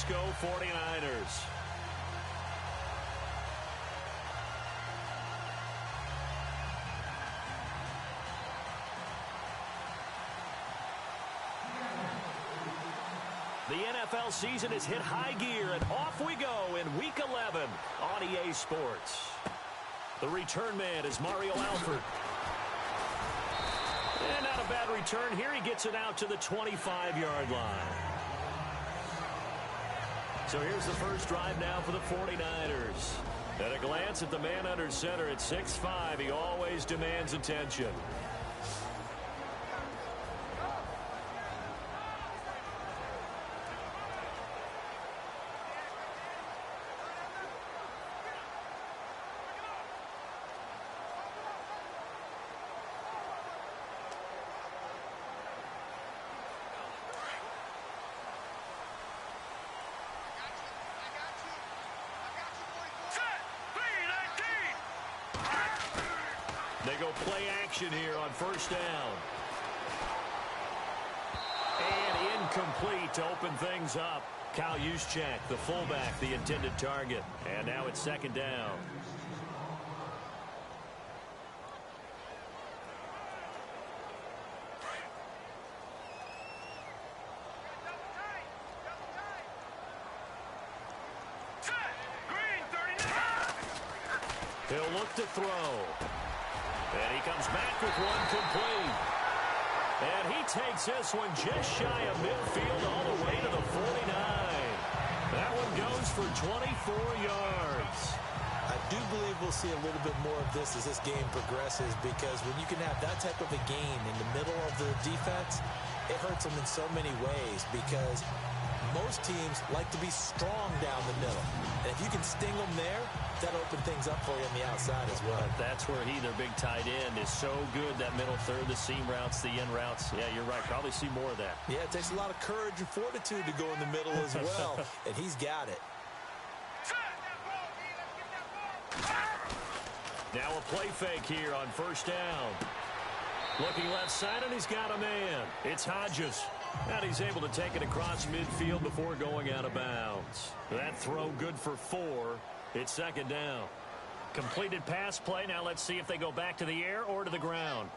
Francisco 49ers. The NFL season has hit high gear, and off we go in Week 11 on EA Sports. The return man is Mario Alford. And not a bad return here. He gets it out to the 25-yard line. So here's the first drive now for the 49ers. At a glance at the man under center at 6'5", he always demands attention. They go play action here on first down. And incomplete to open things up. Kyle Juszczyk, the fullback, the intended target. And now it's second down. He'll look to throw. And he comes back with one complete. And he takes this one just shy of midfield all the way to the 49. That one goes for 24 yards. I do believe we'll see a little bit more of this as this game progresses, because when you can have that type of a gain in the middle of the defense, it hurts them in so many ways, because most teams like to be strong down the middle. And if you can sting them there, that'll open things up for you on the outside as well. But that's where their big tight end, is so good, that middle third, the seam routes, the in routes. Yeah, you're right. Probably see more of that. Yeah, it takes a lot of courage and fortitude to go in the middle as well, and he's got it. Now a play fake here on first down. Looking left side, and he's got a man. It's Hodges. And he's able to take it across midfield before going out of bounds. That throw good for 4. It's second down. Completed pass play. Now let's see if they go back to the air or to the ground.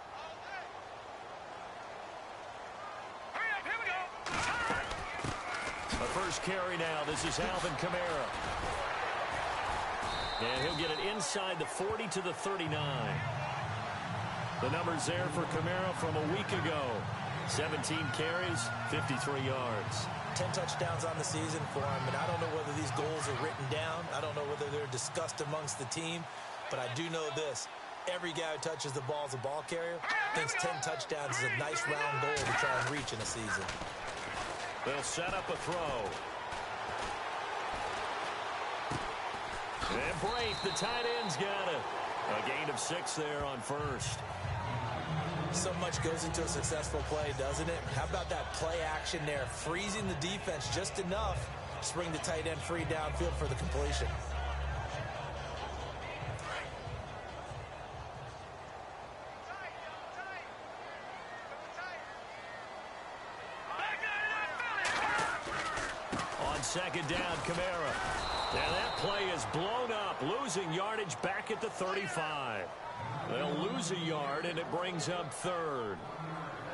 Here we go. A first carry now. This is Alvin Kamara. And he'll get it inside the 40 to the 39. The numbers there for Kamara from a week ago. 17 carries, 53 yards. 10 touchdowns on the season for him, and I don't know whether these goals are written down. I don't know whether they're discussed amongst the team, but I do know this. Every guy who touches the ball as a ball carrier thinks 10 touchdowns is a nice round goal to try and reach in a season. They'll set up a throw. And Braith, the tight end's got it. A gain of 6 there on first. So much goes into a successful play, doesn't it? How about that play action there, freezing the defense just enough to bring the tight end free downfield for the completion. On second down, Kamara. Now that play is blown up, losing yardage back at the 35. They'll lose a yard, and it brings up third.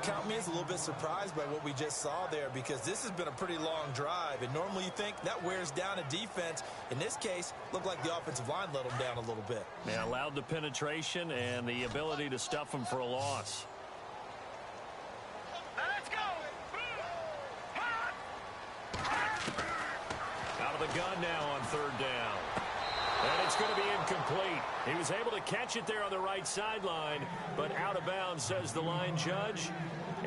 Count me as a little bit surprised by what we just saw there, because this has been a pretty long drive, and normally you think that wears down a defense. In this case, looked like the offensive line let them down a little bit. They allowed the penetration and the ability to stuff them for a loss. Let's go. Out of the gun now on third down. And it's going to be incomplete. He was able to catch it there on the right sideline, but out of bounds, says the line judge.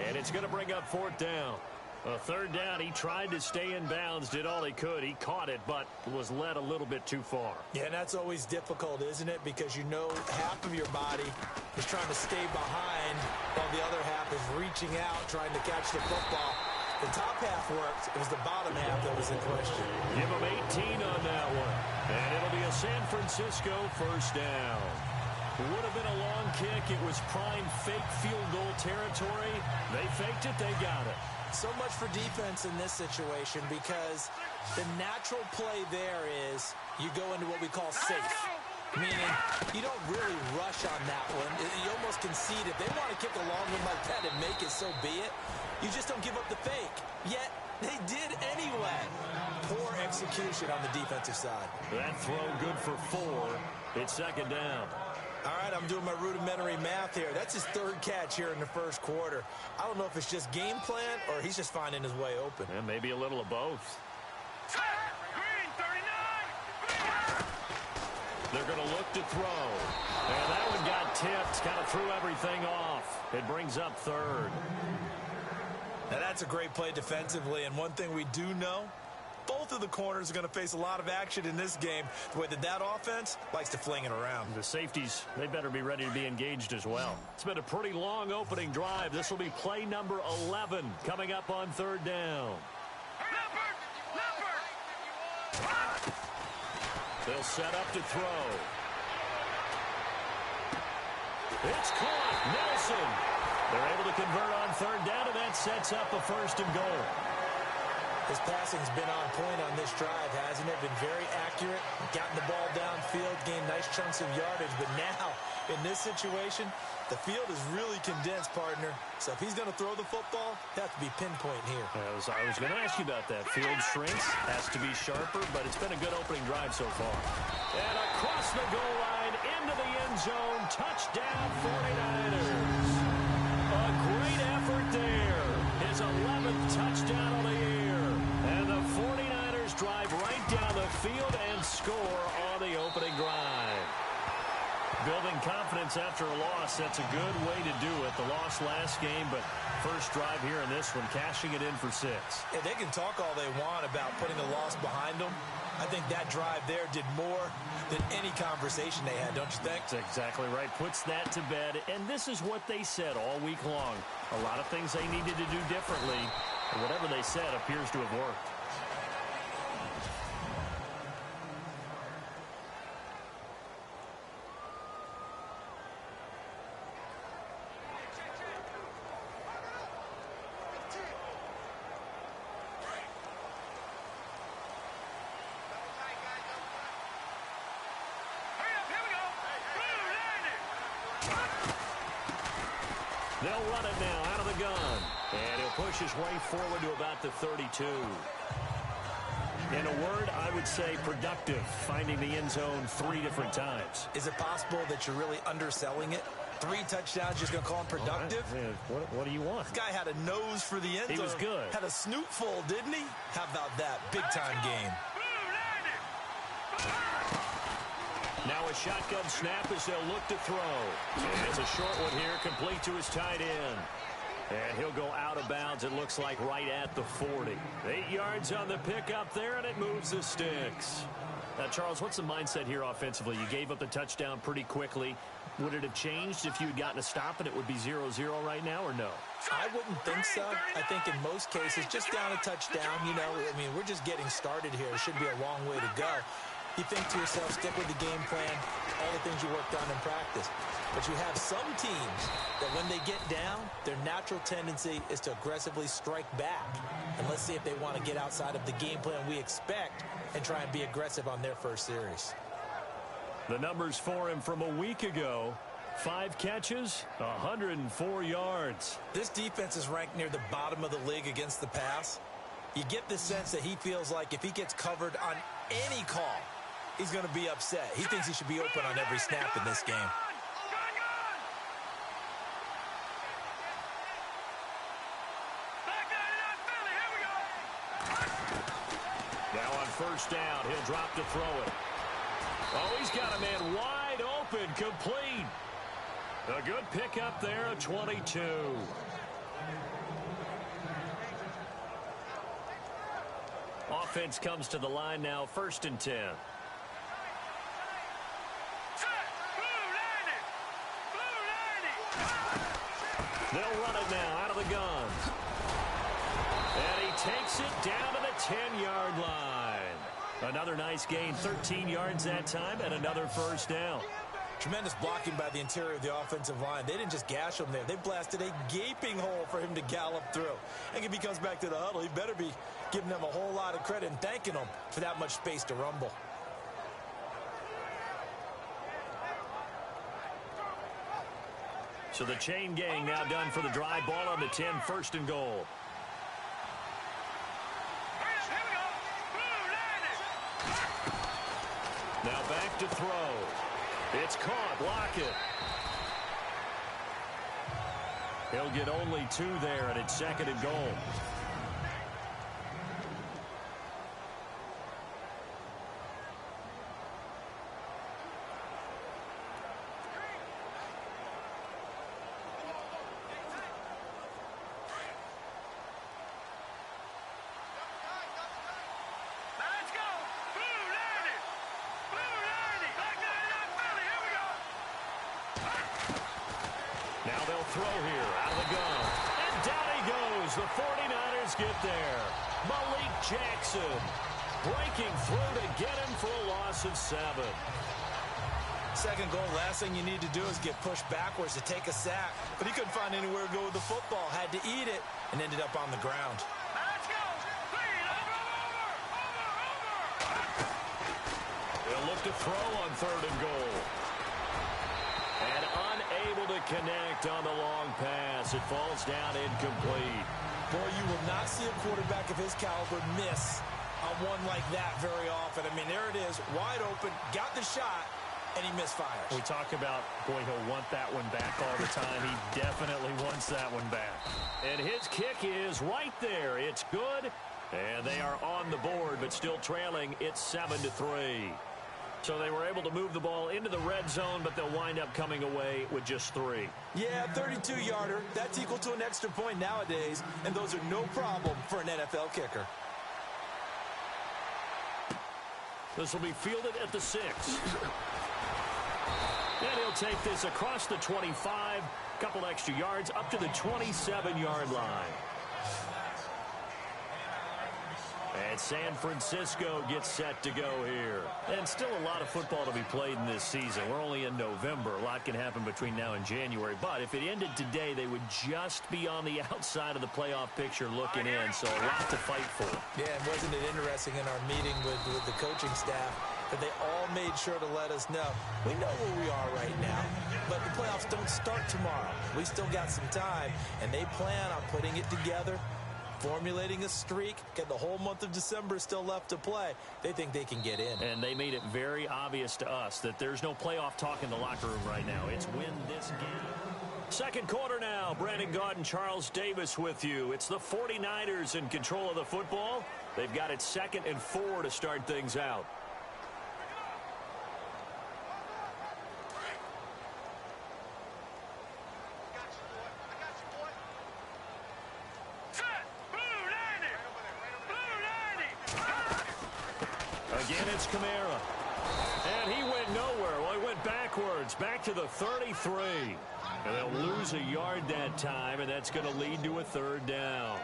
And it's going to bring up fourth down. A third down, he tried to stay in bounds, did all he could. He caught it, but was led a little bit too far. Yeah, and that's always difficult, isn't it? Because you know half of your body is trying to stay behind, while the other half is reaching out, trying to catch the football. The top half worked. It was the bottom half that was in question. Give him 18 on that one. And it'll be a San Francisco first down. Would have been a long kick. It was prime fake field goal territory. They faked it. They got it. So much for defense in this situation, because The natural play there is you go into what we call safe, meaning you don't really rush on that one. You almost concede if they want to kick a long one like that and make it, so be it. You just don't give up the fake. Yet, they did anyway. Poor execution on the defensive side. That throw good for 4. It's second down. All right, I'm doing my rudimentary math here. That's his 3rd catch here in the first quarter. I don't know if it's just game plan or he's just finding his way open. And maybe a little of both. Green, 39. They're going to look to throw. And that one got tipped, kind of threw everything off. It brings up 3rd. Now, that's a great play defensively, and one thing we do know, both of the corners are going to face a lot of action in this game, the way that offense likes to fling it around. The safeties, they better be ready to be engaged as well. It's been a pretty long opening drive. This will be play number 11 coming up on 3rd down. They'll set up to throw. It's caught. Nelson. They're able to convert on 3rd down, and that sets up a 1st and goal. His passing's been on point on this drive, hasn't it? Been very accurate, gotten the ball downfield, gained nice chunks of yardage. But now, in this situation, the field is really condensed, partner. So if he's going to throw the football, it has to be pinpoint here. I was going to ask you about that. Field shrinks, has to be sharper, but it's been a good opening drive so far. And across the goal line, into the end zone, touchdown 49ers. A great effort there. His 11th touchdown of the year. And the 49ers drive right down the field and score on the opening drive. Building confidence after a loss, that's a good way to do it. The loss last game, but first drive here in this one, cashing it in for 6. Yeah, they can talk all they want about putting a loss behind them. I think that drive there did more than any conversation they had, don't you think? That's exactly right. Puts that to bed, and this is what they said all week long. A lot of things they needed to do differently, and whatever they said appears to have worked. They'll run it now out of the gun. And he'll push his way forward to about the 32. In a word, I would say productive, finding the end zone 3 different times. Is it possible that you're really underselling it? 3 touchdowns, just going to call him productive? What do you want? This guy had a nose for the end zone. He was good. Had a snoot full, didn't he? How about that? Big-time game. Now a shotgun snap as they'll look to throw. And it's a short one here, complete to his tight end. And he'll go out of bounds, it looks like right at the 40. 8 yards on the pickup there, and it moves the sticks. Now, Charles, what's the mindset here offensively? You gave up the touchdown pretty quickly. Would it have changed if you had gotten a stop and it would be 0-0 right now, or no? I wouldn't think so. I think in most cases, just down a touchdown, you know, I mean, we're just getting started here. It should be a long way to go. You think to yourself, stick with the game plan, all the things you worked on in practice. But you have some teams that when they get down, their natural tendency is to aggressively strike back. And let's see if they want to get outside of the game plan we expect and try and be aggressive on their first series. The numbers for him from a week ago: 5 catches, 104 yards. This defense is ranked near the bottom of the league against the pass. You get the sense that he feels like if he gets covered on any call, he's going to be upset. He thinks he should be open on every snap in this game. Now on first down, he'll drop to throw it. Oh, he's got a man wide open, complete. A good pickup there, a 22. Offense comes to the line now, 1st and 10. They'll run it now out of the gun. And he takes it down to the 10-yard line. Another nice gain, 13 yards that time, and another first down. Tremendous blocking by the interior of the offensive line. They didn't just gash him there. They blasted a gaping hole for him to gallop through. And if he comes back to the huddle, he better be giving them a whole lot of credit and thanking them for that much space to rumble. So the chain gang now done for the drive. Ball on the 10, 1st and goal. Now back to throw. It's caught. Lockett. He'll get only 2 there, and it's 2nd and goal. Throw here out of the gun. And down he goes. The 49ers get there. Malik Jackson breaking through to get him for a loss of 7. Second goal, last thing you need to do is get pushed backwards to take a sack. But he couldn't find anywhere to go with the football. Had to eat it and ended up on the ground. Let's go. Over. They'll look to throw on 3rd and goal. And unable to connect on the long pass. It falls down incomplete. Boy, you will not see a quarterback of his caliber miss on one like that very often. I mean, there it is, wide open, got the shot, and he misfires. We talk about, boy, he'll want that one back all the time. He definitely wants that one back. And his kick is right there. It's good. And they are on the board, but still trailing. It's 7-3. So they were able to move the ball into the red zone, but they'll wind up coming away with just 3. Yeah, 32-yarder. That's equal to an extra point nowadays, and those are no problem for an NFL kicker. This will be fielded at the 6. And he'll take this across the 25, couple extra yards, up to the 27-yard line. And San Francisco gets set to go here. And still a lot of football to be played in this season. We're only in November. A lot can happen between now and January. But if it ended today, they would just be on the outside of the playoff picture looking in. So a lot to fight for. Yeah, and wasn't it interesting in our meeting with the coaching staff that they all made sure to let us know, we know where we are right now, but the playoffs don't start tomorrow. We still got some time, and they plan on putting it together, formulating a streak, get the whole month of December still left to play. They think they can get in. And they made it very obvious to us that there's no playoff talk in the locker room right now. It's win this game. Second quarter now. Brandon Gaud and Charles Davis with you. It's the 49ers in control of the football. They've got it 2nd and 4 to start things out. Again, it's Kamara. And he went nowhere. Well, he went backwards, back to the 33. And they'll lose a yard that time, and that's going to lead to a 3rd down.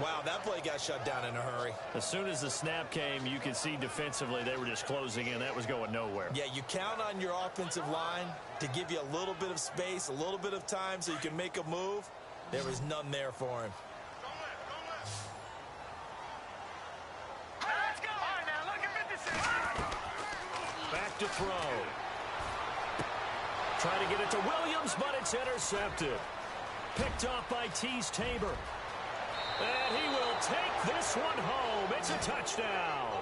Wow, that play got shut down in a hurry. As soon as the snap came, you could see defensively they were just closing in. That was going nowhere. Yeah, you count on your offensive line to give you a little bit of space, a little bit of time so you can make a move. There was none there for him. Back to throw. Trying to get it to Williams, but it's intercepted. Picked off by Tease Tabor. And he will take this one home. It's a touchdown.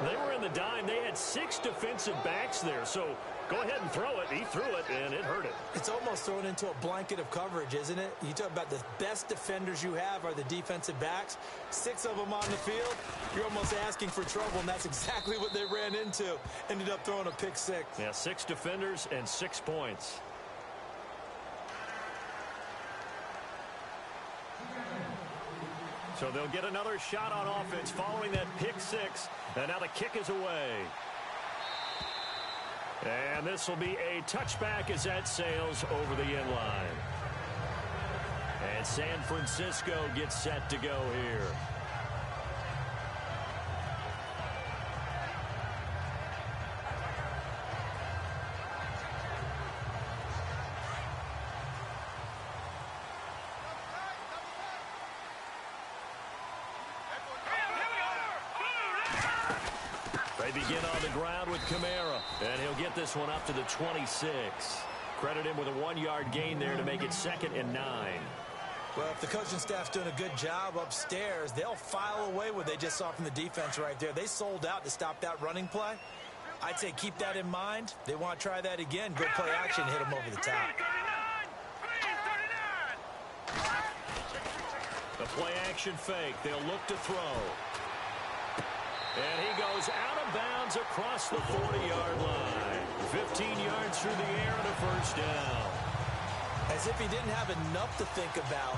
They were in the dime. They had 6 defensive backs there. So go ahead and throw it. He threw it, and it hurt it. It's almost thrown into a blanket of coverage, isn't it? You talk about the best defenders you have are the defensive backs. 6 of them on the field. You're almost asking for trouble, and that's exactly what they ran into. Ended up throwing a pick 6. Yeah, 6 defenders and 6 points. So they'll get another shot on offense following that pick 6. And now the kick is away. And this will be a touchback as that sails over the end line. And San Francisco gets set to go here. They begin on the ground with Kamara, and he'll get this one up to the 26. Credit him with a 1-yard gain there to make it 2nd and 9. Well, if the coaching staff's doing a good job upstairs, they'll file away what they just saw from the defense right there. They sold out to stop that running play. I'd say keep that in mind. They want to try that again. Go play action, hit them over the top. The play action fake. They'll look to throw. And he goes out of bounds across the 40-yard line. 15 yards through the air and a first down. As if he didn't have enough to think about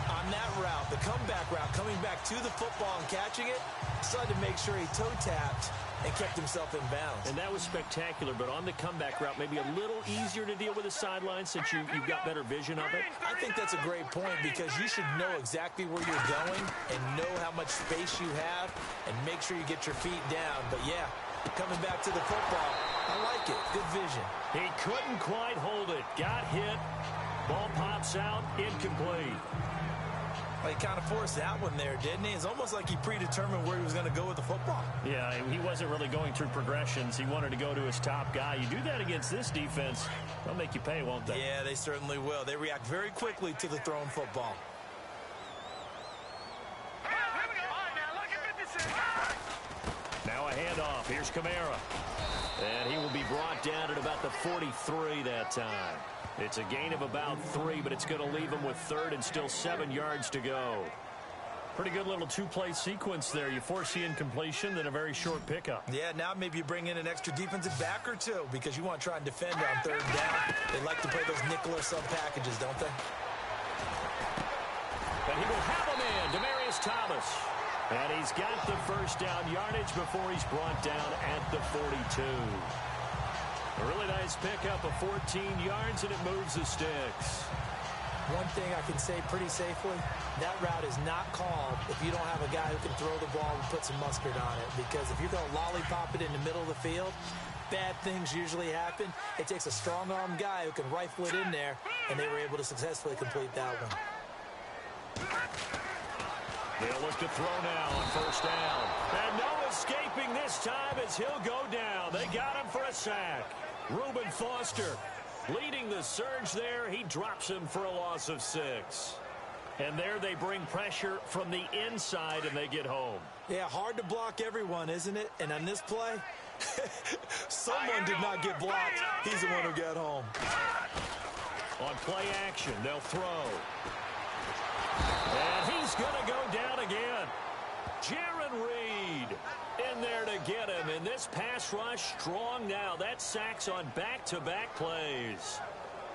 on that route, the comeback route, coming back to the football and catching it, decided to make sure he toe-tapped and kept himself in bounds. And that was spectacular, but on the comeback route, maybe a little easier to deal with the sideline since you've got better vision of it. I think that's a great point because you should know exactly where you're going and know how much space you have and make sure you get your feet down. But, yeah, coming back to the football, I like it. Good vision. He couldn't quite hold it. Got hit. Ball pops out. Incomplete. Well, he kind of forced that one there, didn't he? It's almost like he predetermined where he was going to go with the football. Yeah, he wasn't really going through progressions. He wanted to go to his top guy. You do that against this defense, they'll make you pay, won't they? Yeah, they certainly will. They react very quickly to the thrown football. Now a handoff. Here's Kamara. And he will be brought down at about the 43 that time. It's a gain of about 3, but it's going to leave him with 3rd and still 7 yards to go. Pretty good little two-play sequence there. You force the incompletion, then a very short pickup. Yeah, now maybe you bring in an extra defensive back or two because you want to try and defend on 3rd down. They like to play those nickel or sub packages, don't they? And he will have him in. Demaryius Thomas. And he's got the first down yardage before he's brought down at the 42. A really nice pickup of 14 yards, and it moves the sticks. One thing I can say pretty safely, that route is not called if you don't have a guy who can throw the ball and put some mustard on it. Because if you're going to lollipop it in the middle of the field, bad things usually happen. It takes a strong-arm guy who can rifle it in there, and they were able to successfully complete that one. They'll look to throw now on first down. And no escaping this time as he'll go down. They got him for a sack. Reuben Foster leading the surge there. He drops him for a loss of 6. And there they bring pressure from the inside, and they get home. Yeah, hard to block everyone, isn't it? And on this play, someone did not get blocked. He's the one who got home. On play action, they'll throw. And he's going to go down again. Jaron Reed in there to get him. And this pass rush strong now. That sacks on back-to-back plays.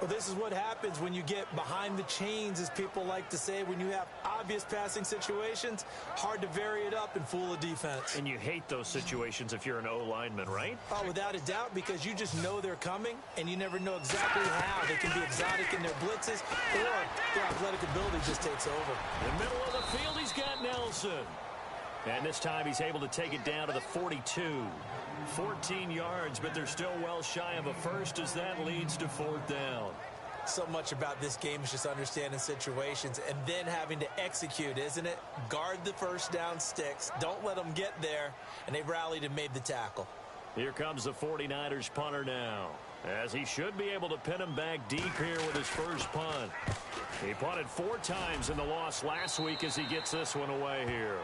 Well, this is what happens when you get behind the chains, as people like to say. When you have obvious passing situations, hard to vary it up and fool a defense. And you hate those situations if you're an O-lineman, right? Oh, without a doubt, because you just know they're coming, and you never know exactly how. They can be exotic in their blitzes, or their athletic ability just takes over. In the middle of the field, he's got Nelson. And this time he's able to take it down to the 42. 14 yards, but they're still well shy of a first as that leads to 4th down. So much about this game is just understanding situations and then having to execute, isn't it? Guard the first down sticks. Don't let them get there. And they rallied and made the tackle. Here comes the 49ers punter now, as he should be able to pin him back deep here with his first punt. He punted 4 times in the loss last week as he gets this one away here.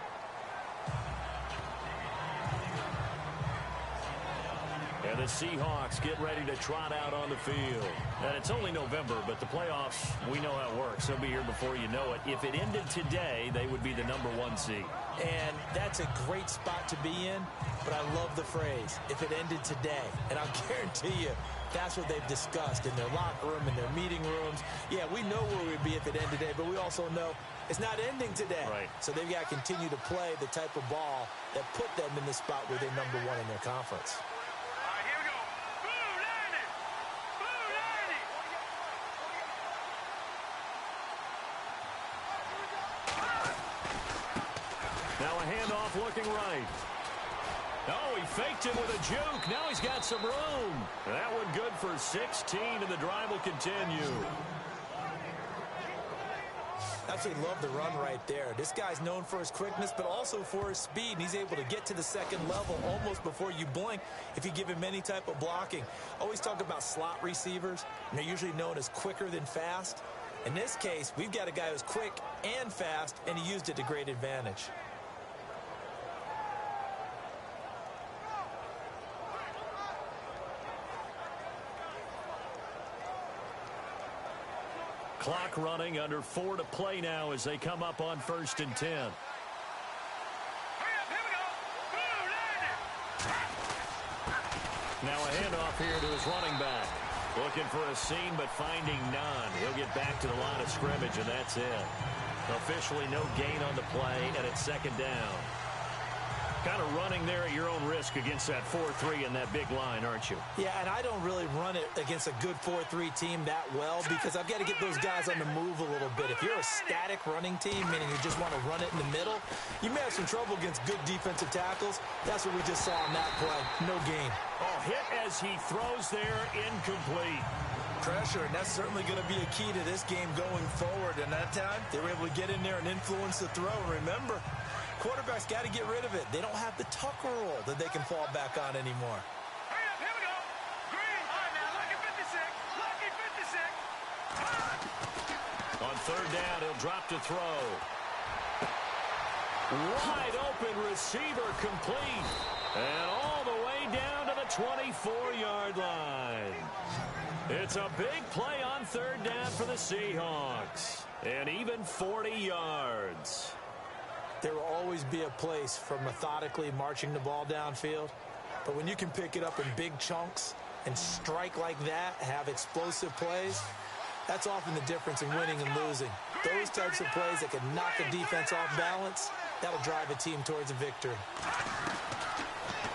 And the Seahawks get ready to trot out on the field. And it's only November, but the playoffs, we know how it works. They'll be here before you know it. If it ended today, they would be the #1 seed. And that's a great spot to be in, but I love the phrase, if it ended today. And I'll guarantee you, that's what they've discussed in their locker room, in their meeting rooms. Yeah, we know where we'd be if it ended today, but we also know it's not ending today. Right. So they've got to continue to play the type of ball that put them in the spot where they're #1 in their conference. Now a handoff looking right. Oh, he faked him with a juke. Now he's got some room. That one good for 16, and the drive will continue. Absolutely love the run right there. This guy's known for his quickness, but also for his speed. And he's able to get to the second level almost before you blink if you give him any type of blocking. Always talk about slot receivers, and they're usually known as quicker than fast. In this case, we've got a guy who's quick and fast, and he used it to great advantage. Clock running, under 4 to play now as they come up on 1st and 10. Now a handoff here to his running back. Looking for a seam, but finding none. He'll get back to the line of scrimmage, and that's it. Officially no gain on the play, and it's 2nd down. Kind of running there at your own risk against that 4-3 and that big line, aren't you? Yeah, and I don't really run it against a good 4-3 team that well because I've got to get those guys on the move a little bit. If you're a static running team, meaning you just want to run it in the middle, you may have some trouble against good defensive tackles. That's what we just saw on that play. No gain. Oh, hit as he throws there, incomplete. Pressure, and that's certainly going to be a key to this game going forward. And that time, they were able to get in there and influence the throw. Remember, quarterbacks got to get rid of it. They don't have the Tucker rule that they can fall back on anymore. Hurry up, here we go. Green. All right, now, lucky 56. Lucky 56. On 3rd down, he'll drop to throw. Wide open receiver complete. And all the way down to the 24-yard line. It's a big play on 3rd down for the Seahawks. And even 40 yards. There will always be a place for methodically marching the ball downfield. But when you can pick it up in big chunks and strike like that, have explosive plays, that's often the difference in winning and losing. Those types of plays that can knock a defense off balance, that'll drive a team towards a victory.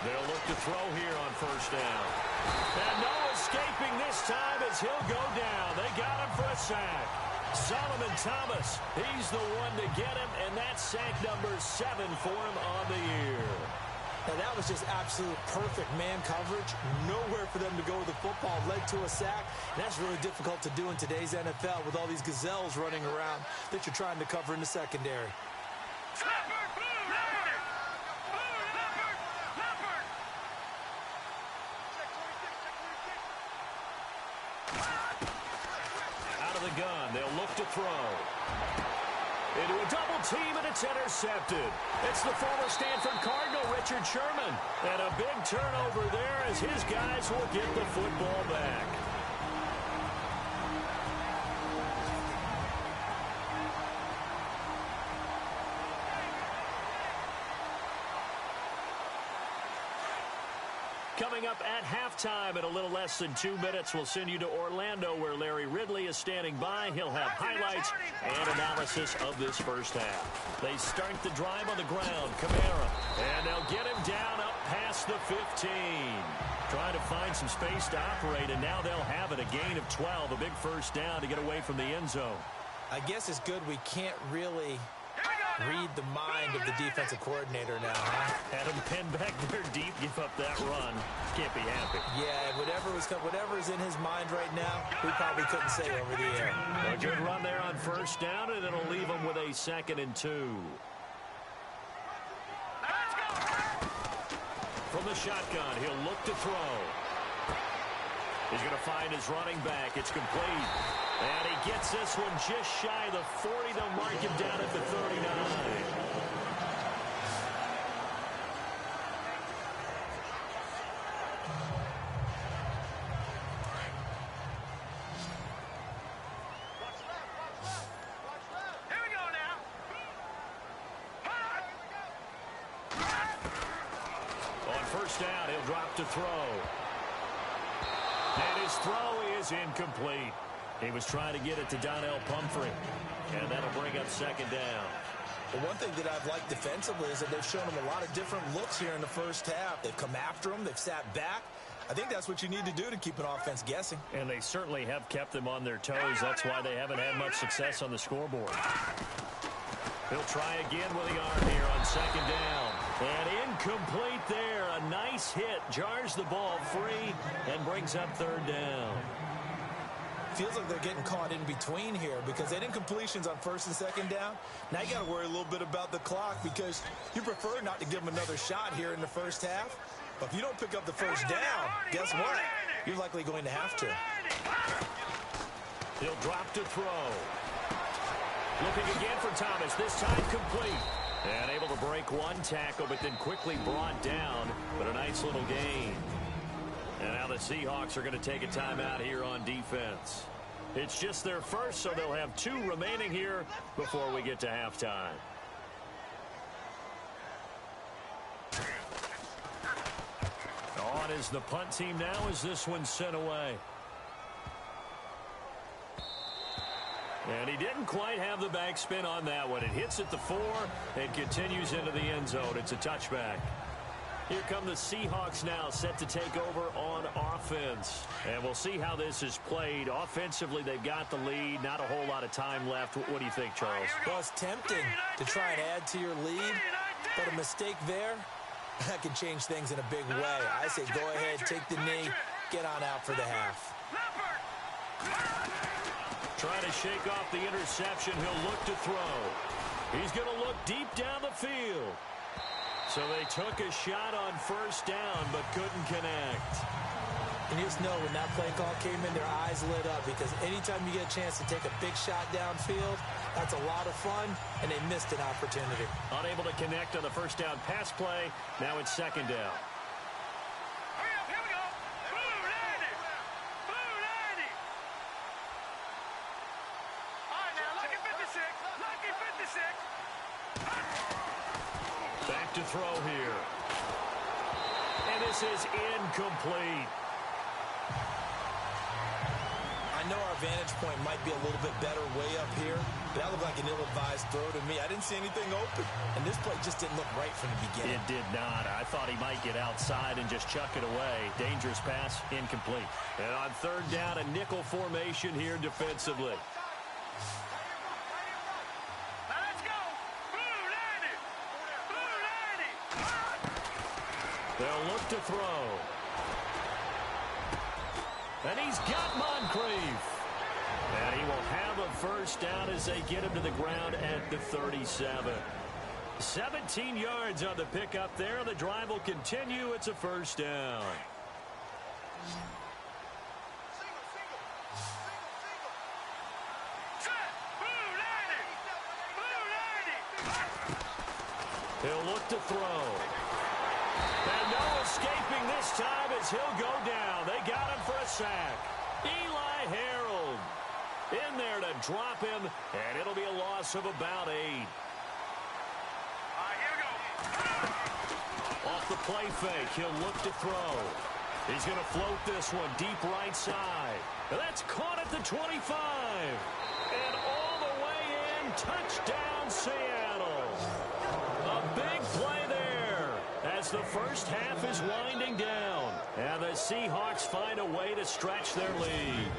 They'll look to throw here on 1st down. And no escaping this time as he'll go down. They got him for a sack. Solomon Thomas, he's the one to get him, and that's sack number 7 for him on the year. Now that was just absolute perfect man coverage. Nowhere for them to go with the football. Led to a sack, and that's really difficult to do in today's NFL with all these gazelles running around that you're trying to cover in the secondary. Gun. They'll look to throw. Into a double team, and it's intercepted. It's the former Stanford Cardinal, Richard Sherman. And a big turnover there as his guys will get the football back. Coming up at halftime in a little less than 2 minutes, we'll send you to Orlando where Larry Ridley is standing by. He'll have highlights and analysis of this first half. They start the drive on the ground, Kamara, and they'll get him down up past the 15. Trying to find some space to operate, and now they'll have it. A gain of 12, a big first down to get away from the end zone. I guess it's good we can't really read the mind of the defensive coordinator now, huh? Had him pinned back there deep, give up that run. Can't be happy. Yeah, whatever is in his mind right now, we probably couldn't say over the air. A good run there on 1st down, and it'll leave him with a 2nd and 2. From the shotgun, he'll look to throw. He's going to find his running back. It's complete. And he gets this one just shy of the 40. They'll mark him down at the 39. Here we go now. On 1st down, he'll drop to throw. And his throw is incomplete. He was trying to get it to Donnell Pumphrey. And that'll bring up 2nd down. But one thing that I've liked defensively is that they've shown him a lot of different looks here in the first half. They've come after him. They've sat back. I think that's what you need to do to keep an offense guessing. And they certainly have kept them on their toes. That's why they haven't had much success on the scoreboard. He'll try again with the arm here on 2nd down. And incomplete there. A nice hit. Jars the ball free and brings up 3rd down. feels like they're getting caught in between here because they didn't completions on first and second down. Now you got to worry a little bit about the clock because you prefer not to give them another shot here in the first half. But if you don't pick up the first down, guess what? You're likely going to have to. He'll drop to throw. Looking again for Thomas, this time complete. And able to break one tackle, but then quickly brought down. But a nice little gain. And now the Seahawks are going to take a timeout here on defense. It's just their first, so they'll have 2 remaining here before we get to halftime. On is the punt team now as this one's sent away. And he didn't quite have the backspin on that one. It hits at the 4 and continues into the end zone. It's a touchback. Here come the Seahawks now, set to take over on offense. And we'll see how this is played. Offensively, they've got the lead. Not a whole lot of time left. What do you think, Charles? Well, it's tempting to try and add to your lead, but a mistake there, that can change things in a big way. I say go ahead, take the knee, get on out for the half. Trying to shake off the interception. He'll look to throw. He's going to look deep down the field. So they took a shot on first down, but couldn't connect. And you just know when that play call came in, their eyes lit up because anytime you get a chance to take a big shot downfield, that's a lot of fun, and they missed an opportunity. Unable to connect on the first down pass play. Now it's second down. Here we go. Blue 90. Blue 90. All right, now, lucky 56. Lucky 56. Back to throw here. And this is incomplete. I know our vantage point might be a little bit better way up here, but that looked like an ill-advised throw to me. I didn't see anything open, and this play just didn't look right from the beginning. It did not. I thought he might get outside and just chuck it away. Dangerous pass, incomplete. And on third down, a nickel formation here defensively. They'll look to throw. And he's got Moncrief. And he will have a first down as they get him to the ground at the 37. 17 yards on the pickup there. The drive will continue. It's a first down. He'll look to throw. And no escaping this time as he'll go down. They got him for a sack. Eli Harold in there to drop him, and it'll be a loss of about 8. Off the play fake, he'll look to throw. He's going to float this one deep right side. That's caught at the 25. And all the way in, touchdown Seattle. A big play there as the first half is winding down. And the Seahawks find a way to stretch their lead.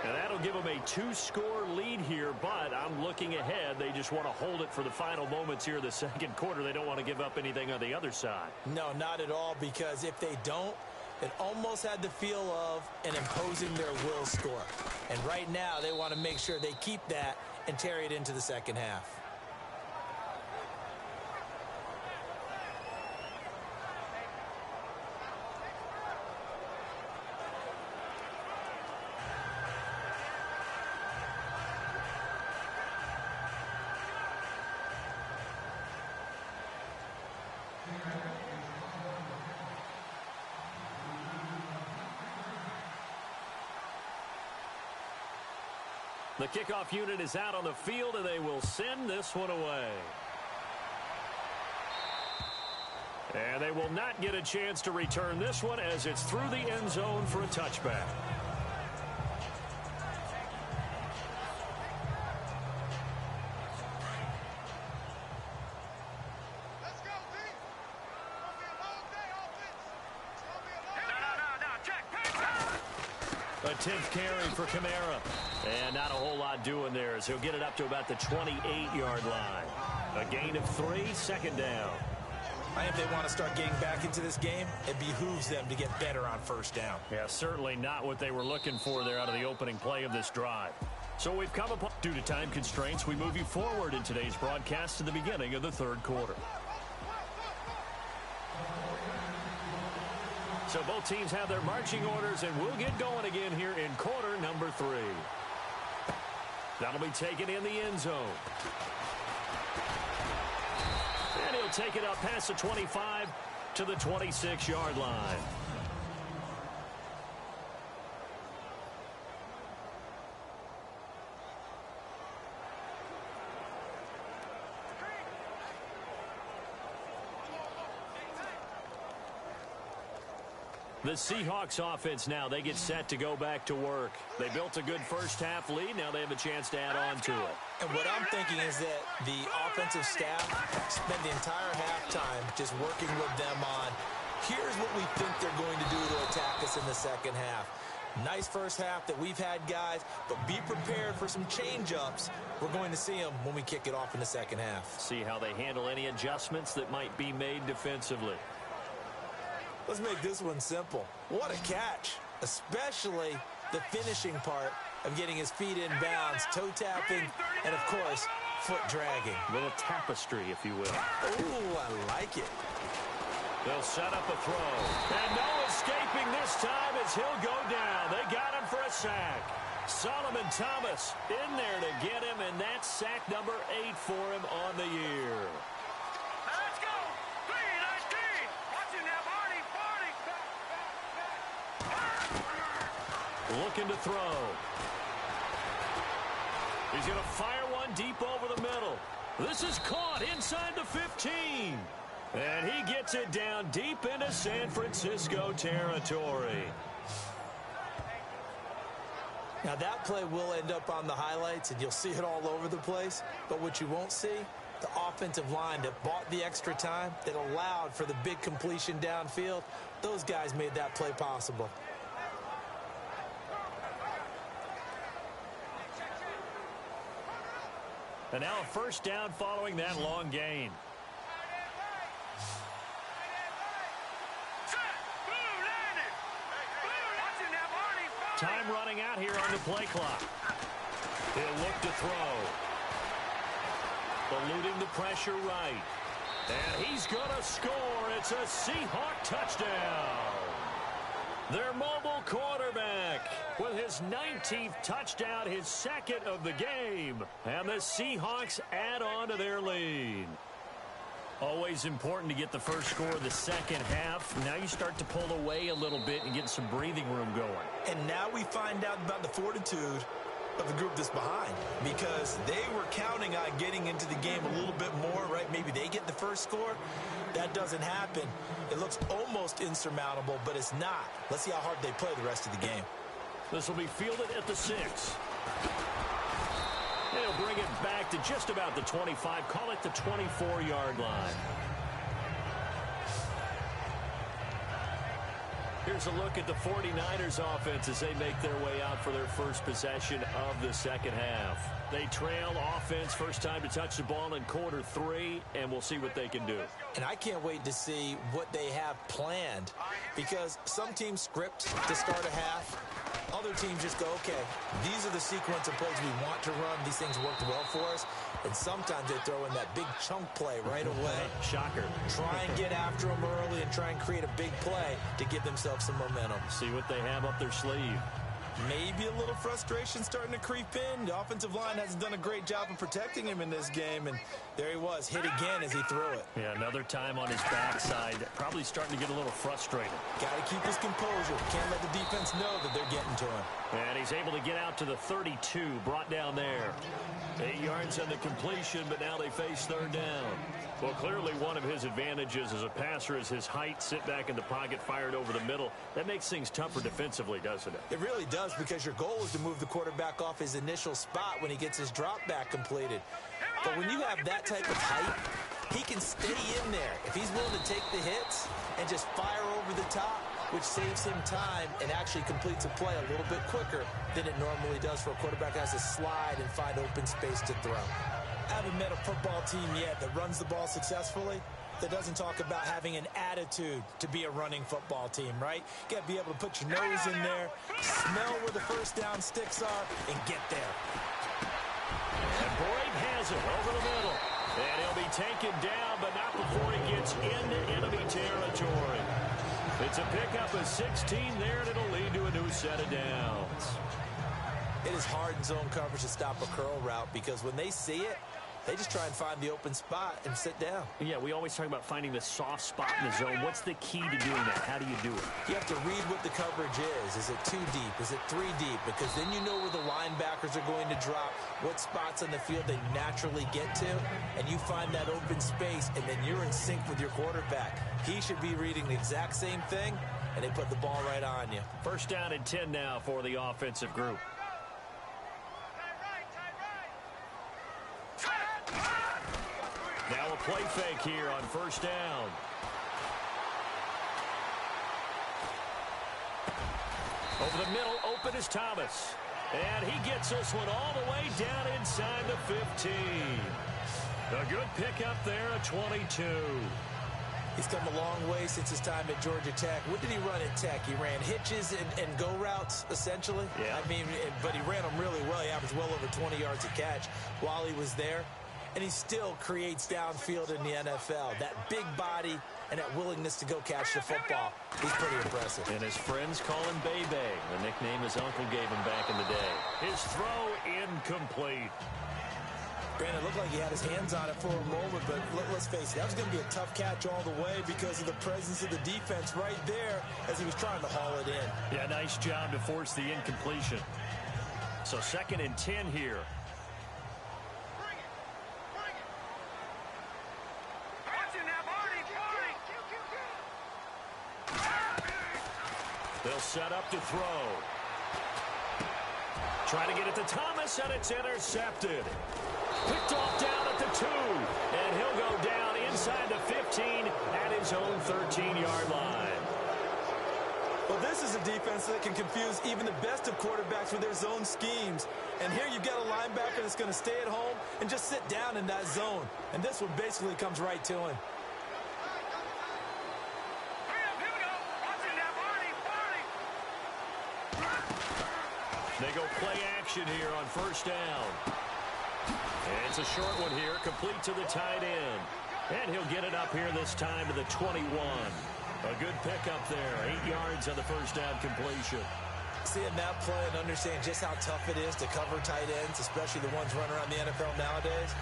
And that'll give them a 2-score lead here, but I'm looking ahead. They just want to hold it for the final moments here of the second quarter. They don't want to give up anything on the other side. No, not at all, because if they don't, it almost had the feel of an imposing their will score. And right now, they want to make sure they keep that and carry it into the second half. The kickoff unit is out on the field, and they will send this one away. And they will not get a chance to return this one as it's through the end zone for a touchback. A 10th carry for Kamara. And not a whole lot doing there as he'll get it up to about the 28-yard line. A gain of 3, second down. I think if they want to start getting back into this game, it behooves them to get better on first down. Yeah, certainly not what they were looking for there out of the opening play of this drive. So we've come upon, due to time constraints, we move you forward in today's broadcast to the beginning of the third quarter. So both teams have their marching orders, and we'll get going again here in quarter number 3. That'll be taken in the end zone. And he'll take it up past the 25 to the 26-yard line. The Seahawks offense now, they get set to go back to work. They built a good first-half lead. Now they have a chance to add on to it. And what I'm thinking is that the offensive staff spent the entire halftime just working with them on, here's what we think they're going to do to attack us in the second half. Nice first half that we've had, guys, but be prepared for some change-ups. We're going to see them when we kick it off in the second half. See how they handle any adjustments that might be made defensively. Let's make this one simple. What a catch, especially the finishing part of getting his feet in bounds, toe tapping, and, of course, foot dragging. A little tapestry, if you will. Oh, I like it. They'll set up a throw. And no escaping this time as he'll go down. They got him for a sack. Solomon Thomas in there to get him, and that's sack number 8 for him on the year. Let's go. 3-19. Watch it now, Barney. Looking to throw. He's going to fire one deep over the middle. This is caught inside the 15. And he gets it down deep into San Francisco territory. Now, that play will end up on the highlights, and you'll see it all over the place. But what you won't see, the offensive line that bought the extra time, that allowed for the big completion downfield, those guys made that play possible. And now a first down following that long gain. Time running out here on the play clock. He'll look to throw. Eluding the pressure right. And he's going to score. It's a Seahawk touchdown. Their mobile quarterback with his 19th touchdown, his second of the game. And the Seahawks add on to their lead. Always important to get the first score of the second half. Now you start to pull away a little bit and get some breathing room going. And now we find out about the fortitude of the group that's behind, because they were counting on getting into the game a little bit more, right? Maybe they get the first score. That doesn't happen. It looks almost insurmountable, but it's not. Let's see how hard they play the rest of the game. This will be fielded at the 6. They'll bring it back to just about the 25. Call it the 24-yard line. Here's a look at the 49ers offense as they make their way out for their first possession of the second half. They trail offense first time to touch the ball in quarter 3, and we'll see what they can do. And I can't wait to see what they have planned, because some teams script to start a half. Other teams just go, okay, these are the sequence of plays we want to run. These things worked well for us. And sometimes they throw in that big chunk play right away. Shocker. Try and get after them early and try and create a big play to give themselves some momentum. See what they have up their sleeve. Maybe a little frustration starting to creep in. The offensive line hasn't done a great job of protecting him in this game, and there he was, hit again as he threw it. Yeah, another time on his backside. Probably starting to get a little frustrated. Got to keep his composure. Can't let the defense know that they're getting to him. And he's able to get out to the 32, brought down there. 8 yards on the completion, but now they face third down. Well, clearly one of his advantages as a passer is his height. Sit back in the pocket, fired over the middle. That makes things tougher defensively, doesn't it? It really does, because your goal is to move the quarterback off his initial spot when he gets his drop back completed. But when you have that type of height, he can stay in there. If he's willing to take the hits and just fire over the top, which saves him time and actually completes a play a little bit quicker than it normally does for a quarterback that has to slide and find open space to throw. I haven't met a football team yet that runs the ball successfully that doesn't talk about having an attitude to be a running football team, right? You got to be able to put your nose in there, smell where the first down sticks are, and get there. And Boyd has it over the middle. And he'll be taken down, but not before he gets into enemy territory. It's a pickup of 16 there, and it'll lead to a new set of downs. It is hard in zone coverage to stop a curl route because when they see it, they just try and find the open spot and sit down. Yeah, we always talk about finding the soft spot in the zone. What's the key to doing that? How do you do it? You have to read what the coverage is. Is it 2 deep? Is it 3 deep? Because then you know where the linebackers are going to drop, what spots on the field they naturally get to, and you find that open space, and then you're in sync with your quarterback. He should be reading the exact same thing, and they put the ball right on you. First down and 10 now for the offensive group. Now a play fake here on first down. Over the middle, open is Thomas. And he gets this one all the way down inside the 15. A good pickup there at 22. He's come a long way since his time at Georgia Tech. What did he run at Tech? He ran hitches and go routes, essentially. Yeah. I mean, but he ran them really well. He averaged well over 20 yards a catch while he was there. And he still creates downfield in the NFL. That big body and that willingness to go catch the football. He's pretty impressive. And his friends call him Bay Bay, the nickname his uncle gave him back in the day. His throw incomplete. Brandon, it looked like he had his hands on it for a moment, but let's face it, that was going to be a tough catch all the way because of the presence of the defense right there as he was trying to haul it in. Yeah, nice job to force the incompletion. So 2nd and 10 here. They'll set up to throw. Trying to get it to Thomas, and it's intercepted. Picked off down at the 2, and he'll go down inside the 15 at his own 13-yard line. Well, this is a defense that can confuse even the best of quarterbacks with their zone schemes. And here you've got a linebacker that's going to stay at home and just sit down in that zone. And this one basically comes right to him. They go play action here on first down. And it's a short one here, complete to the tight end. And he'll get it up here this time to the 21. A good pickup there, 8 yards on the first down completion. Seeing that play and understand just how tough it is to cover tight ends, especially the ones running around the NFL nowadays,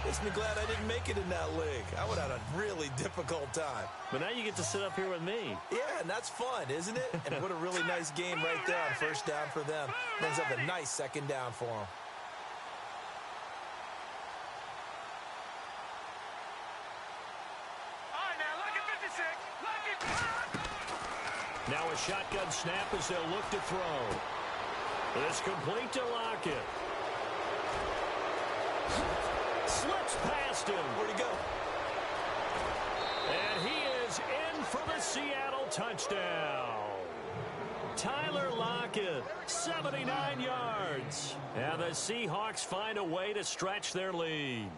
makes me glad I didn't make it in that league. I would have had a really difficult time. But now you get to sit up here with me. Yeah, and that's fun, isn't it? And what a really nice game right there on first down for them. Brings up a nice second down for them. Now a shotgun snap as they'll look to throw. It's complete to Lockett. Slips past him. Where'd he go? And he is in for the Seattle touchdown. Tyler Lockett, 79 yards. And the Seahawks find a way to stretch their lead.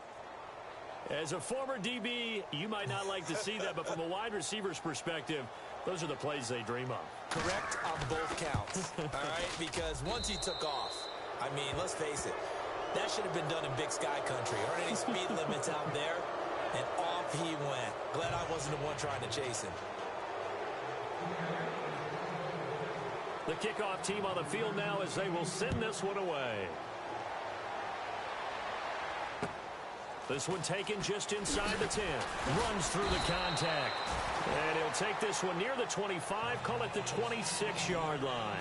As a former DB, you might not like to see that, but from a wide receiver's perspective, those are the plays they dream of. Correct on both counts, all right? Because once he took off, I mean, let's face it, that should have been done in Big Sky Country. Aren't any speed limits out there? And off he went. Glad I wasn't the one trying to chase him. The kickoff team on the field now as they will send this one away. This one taken just inside the 10. Runs through the contact. And he'll take this one near the 25, call it the 26-yard line.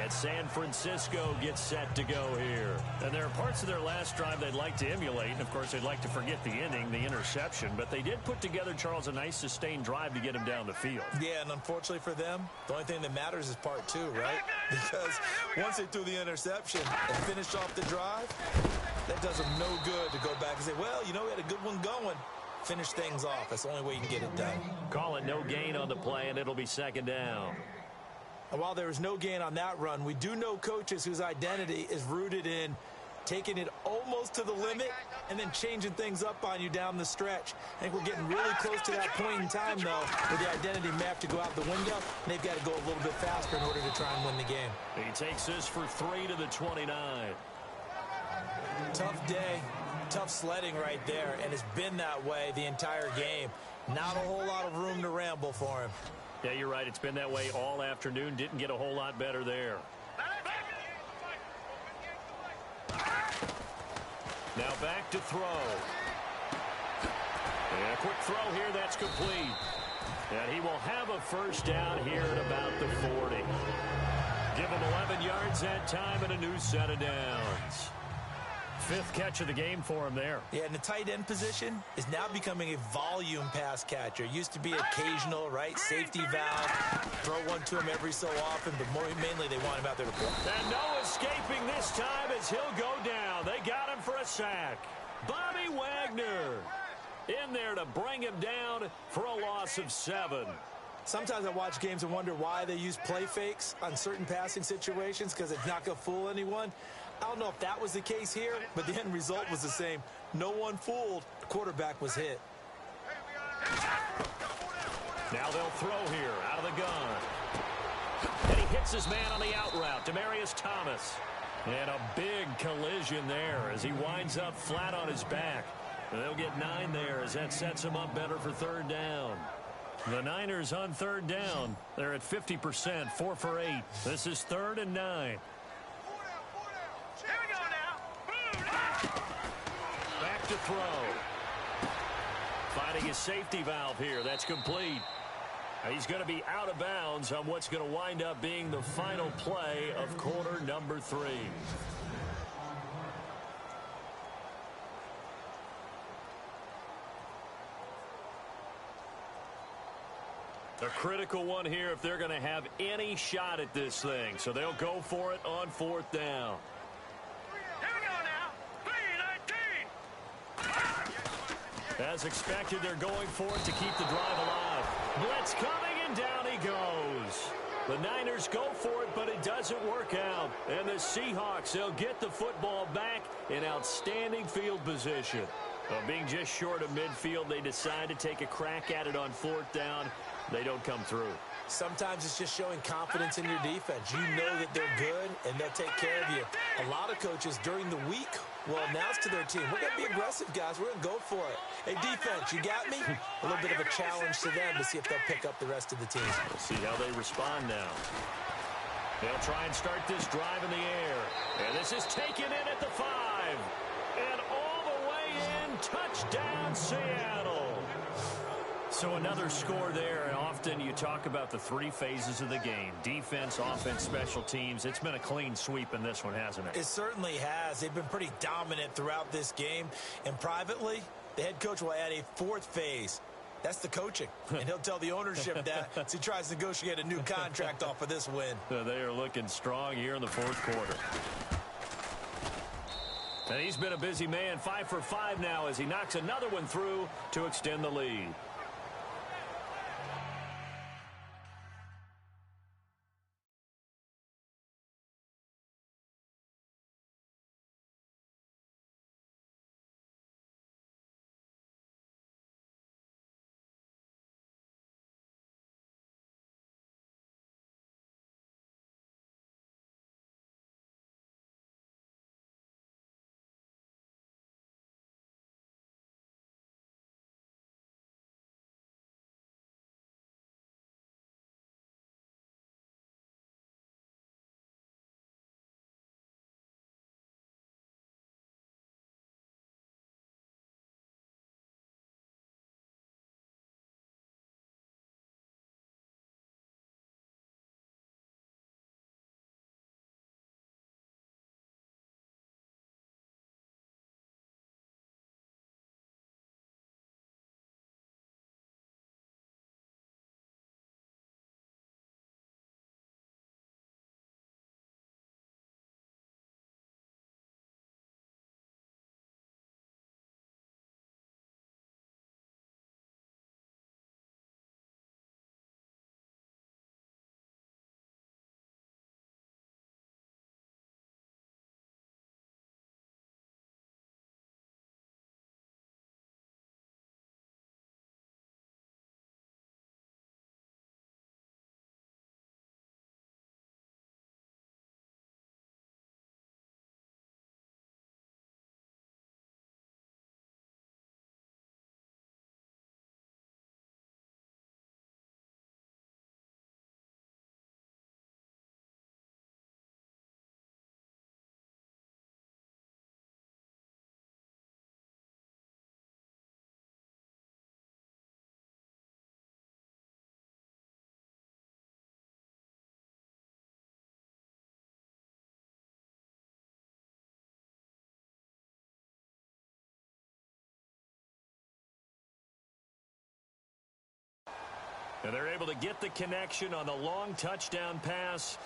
And San Francisco gets set to go here. And there are parts of their last drive they'd like to emulate. And, of course, they'd like to forget the inning, the interception. But they did put together, Charles, a nice sustained drive to get him down the field. Yeah, and unfortunately for them, the only thing that matters is part 2, right? Because once they threw the interception and finished off the drive, that does them no good to go back and say, well, you know, we had a good one going. Finish things off. That's the only way you can get it done. Call it no gain on the play, and it'll be second down. And while there was no gain on that run, we do know coaches whose identity is rooted in taking it almost to the limit and then changing things up on you down the stretch. I think we're getting really close to that point in time, though, where the identity may have to go out the window, and they've got to go a little bit faster in order to try and win the game. He takes this for 3 to the 29. Tough day, tough sledding right there, and it's been that way the entire game. Not a whole lot of room to ramble for him. Yeah, you're right. It's been that way all afternoon. Didn't get a whole lot better there. Now back to throw. And a quick throw here. That's complete. And he will have a first down here at about the 40. Give him 11 yards that time and a new set of downs. 5th catch of the game for him there. Yeah, and the tight end position is now becoming a volume pass catcher. Used to be occasional, right? Safety valve. Throw one to him every so often, but mainly they want him out there to play. And no escaping this time as he'll go down. They got him for a sack. Bobby Wagner in there to bring him down for a loss of 7. Sometimes I watch games and wonder why they use play fakes on certain passing situations, because it's not going to fool anyone. I don't know if that was the case here, but the end result was the same. No one fooled. The quarterback was hit. Now they'll throw here out of the gun. And he hits his man on the out route, Demaryius Thomas. And a big collision there as he winds up flat on his back. They'll get 9 there as that sets him up better for 3rd down. The Niners on 3rd down. They're at 50%, 4 for 8. This is 3rd and 9. Back to throw. Finding his safety valve here. That's complete. He's going to be out of bounds on what's going to wind up being the final play of quarter number 3. A critical one here if they're going to have any shot at this thing. So they'll go for it on 4th down. As expected, they're going for it to keep the drive alive. Blitz coming, and down he goes. The Niners go for it, but it doesn't work out. And the Seahawks, they'll get the football back in outstanding field position. Well, being just short of midfield, they decide to take a crack at it on 4th down. They don't come through. Sometimes it's just showing confidence in your defense. You know that they're good, and they'll take care of you. A lot of coaches during the week will announce to their team, we're going to be aggressive, guys. We're going to go for it. Hey, defense, you got me? A little bit of a challenge to them to see if they'll pick up the rest of the team. We'll see how they respond now. They'll try and start this drive in the air. And this is taken in at the 5. And all the way in, touchdown, Seattle. So another score there, and often you talk about the 3 phases of the game. Defense, offense, special teams. It's been a clean sweep in this one, hasn't it? It certainly has. They've been pretty dominant throughout this game. And privately, the head coach will add a 4th phase. That's the coaching. And he'll tell the ownership that as he tries to negotiate a new contract off of this win. They are looking strong here in the 4th quarter. And he's been a busy man, 5 for 5 now as he knocks another one through to extend the lead. And they're able to get the connection on the long touchdown pass.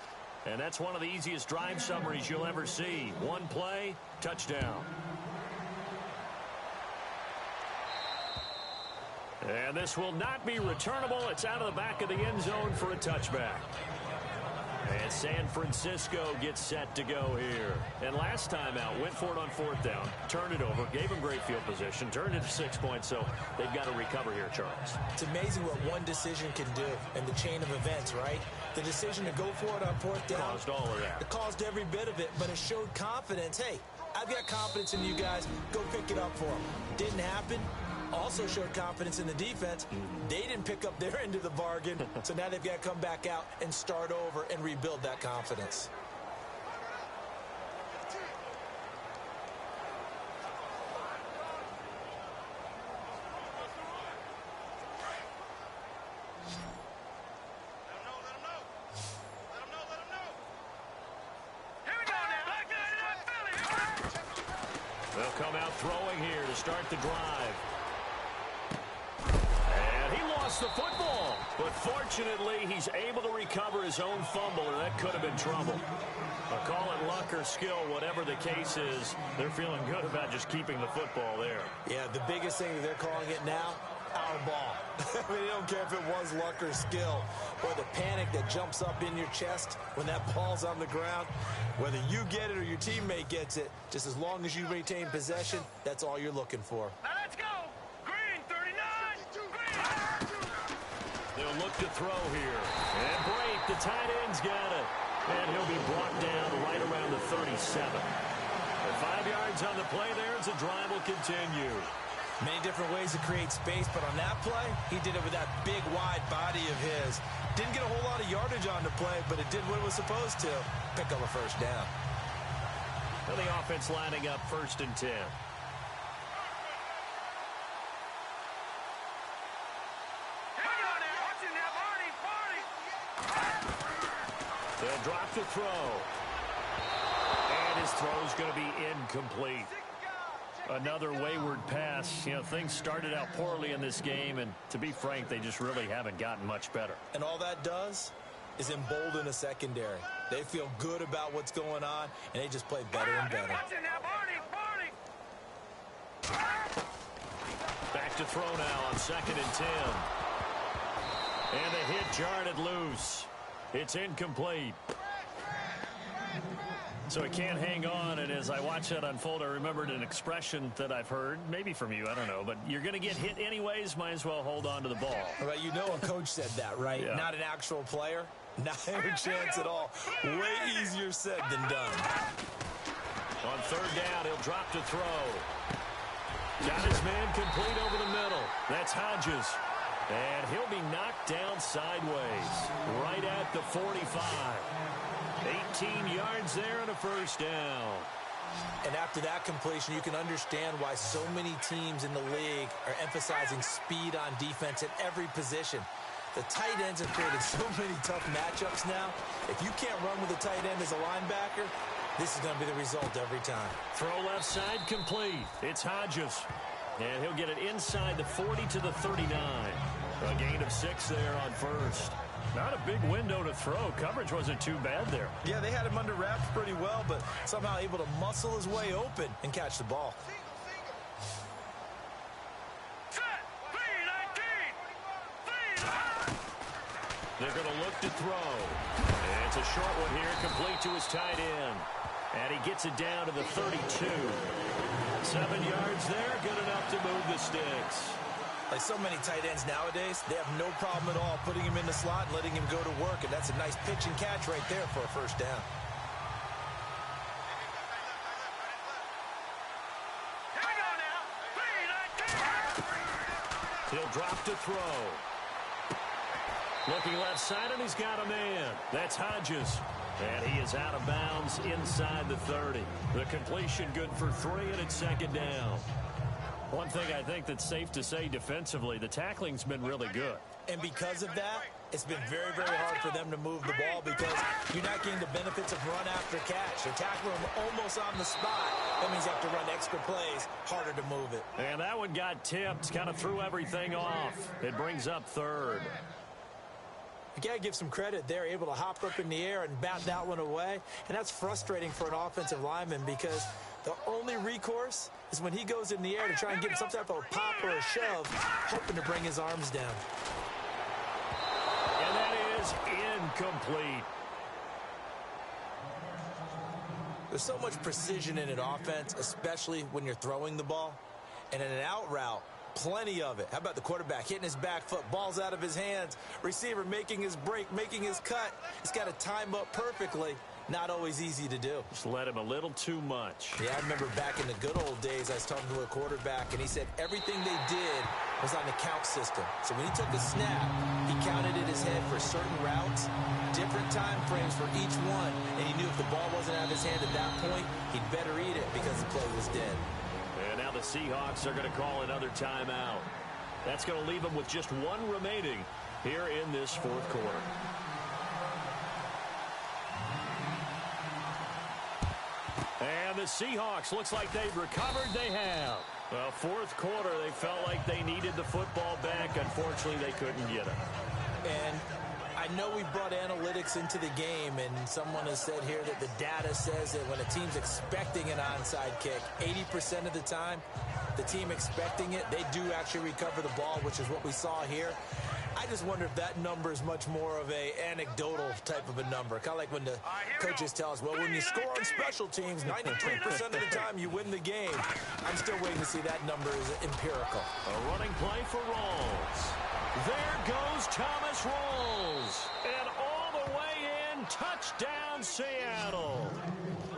And that's one of the easiest drive summaries you'll ever see. One play, touchdown. And this will not be returnable. It's out of the back of the end zone for a touchback. And San Francisco gets set to go here. And last time out, went for it on fourth down, turned it over, gave them great field position, turned it to 6 points, so they've got to recover here, Charles. It's amazing what one decision can do in the chain of events, right? The decision to go for it on fourth down. Caused all of that. It caused every bit of it, but it showed confidence. Hey, I've got confidence in you guys. Go pick it up for them. Didn't happen. Also showed confidence in the defense. They didn't pick up their end of the bargain, so now they've got to come back out and start over and rebuild that confidence. They'll come out throwing here to start the drive. The football, but fortunately he's able to recover his own fumble, and that could have been trouble. I'll call it luck or skill, whatever the case is. They're feeling good about just keeping the football there. Yeah, the biggest thing that they're calling it now, our ball. I mean, they don't care if it was luck or skill, or the panic that jumps up in your chest when that ball's on the ground. Whether you get it or your teammate gets it, just as long as you retain possession, that's all you're looking for. Now let's go. Green, 39. Green. They'll look to throw here. And break. The tight end's got it. And he'll be brought down right around the 37. And 5 yards on the play there as the drive will continue. Many different ways to create space, but on that play, he did it with that big, wide body of his. Didn't get a whole lot of yardage on the play, but it did what it was supposed to. Pick up a first down. And the offense lining up 1st and 10. They'll drop the throw. And his throw's going to be incomplete. Another wayward pass. You know, things started out poorly in this game, and to be frank, they just really haven't gotten much better. And all that does is embolden a secondary. They feel good about what's going on, and they just play better and better. Back to throw now on 2nd and 10. And the hit jarred it loose. It's incomplete. So he can't hang on, and as I watch that unfold, I remembered an expression that I've heard, maybe from you, I don't know, but you're going to get hit anyways, might as well hold on to the ball. Well, you know a coach said that, right? Yeah. Not an actual player. Not a chance at all. Way easier said than done. On 3rd down, he'll drop to throw. Got his man complete over the middle. That's Hodges. And he'll be knocked down sideways, right at the 45. 18 yards there and a first down. And after that completion, you can understand why so many teams in the league are emphasizing speed on defense at every position. The tight ends have created so many tough matchups now. If you can't run with a tight end as a linebacker, this is going to be the result every time. Throw left side complete. It's Hodges. And he'll get it inside the 40 to the 39. A gain of 6 there on 1st. Not a big window to throw. Coverage wasn't too bad there. Yeah, they had him under wraps pretty well, but somehow able to muscle his way open and catch the ball. They're going to look to throw. And it's a short one here, complete to his tight end. And he gets it down to the 32. 7 yards there, good enough to move the sticks. Like so many tight ends nowadays, they have no problem at all putting him in the slot and letting him go to work, and that's a nice pitch and catch right there for a first down. He'll drop to throw. Looking left side, and he's got a man. That's Hodges. And he is out of bounds inside the 30. The completion good for 3, and it's 2nd down. One thing I think that's safe to say defensively, the tackling's been really good. And because of that, it's been very, very hard for them to move the ball because you're not getting the benefits of run after catch. They're tackling him almost on the spot. That means you have to run extra plays, harder to move it. And that one got tipped, kind of threw everything off. It brings up 3rd. You got to give some credit. They're able to hop up in the air and bat that one away. And that's frustrating for an offensive lineman because the only recourse is when he goes in the air to try and get some type of a pop or a shove, hoping to bring his arms down. And that is incomplete. There's so much precision in an offense, especially when you're throwing the ball. And in an out route, plenty of it. How about the quarterback hitting his back foot, ball's out of his hands, receiver making his break, making his cut. He's got to time up perfectly. Not always easy to do. Just let him a little too much. Yeah, I remember back in the good old days, I was talking to a quarterback, and he said everything they did was on the count system. So when he took a snap, he counted in his head for certain routes, different time frames for each one, and he knew if the ball wasn't out of his hand at that point, he'd better eat it because the play was dead. And now the Seahawks are going to call another timeout. That's going to leave them with just one remaining here in this fourth quarter. And the Seahawks, looks like they've recovered. They have. Well, fourth quarter, they felt like they needed the football back. Unfortunately, they couldn't get it. And I know we brought analytics into the game, and someone has said here that the data says that when a team's expecting an onside kick, 80% of the time, the team expecting it, they do actually recover the ball, which is what we saw here. I just wonder if that number is much more of a anecdotal type of a number. Kind of like when the coaches tell us, well, when you score on special teams, 93% of the time you win the game. I'm still waiting to see that number is empirical. A running play for Rawls. There goes Thomas Rawls. And all the way in, touchdown Seattle.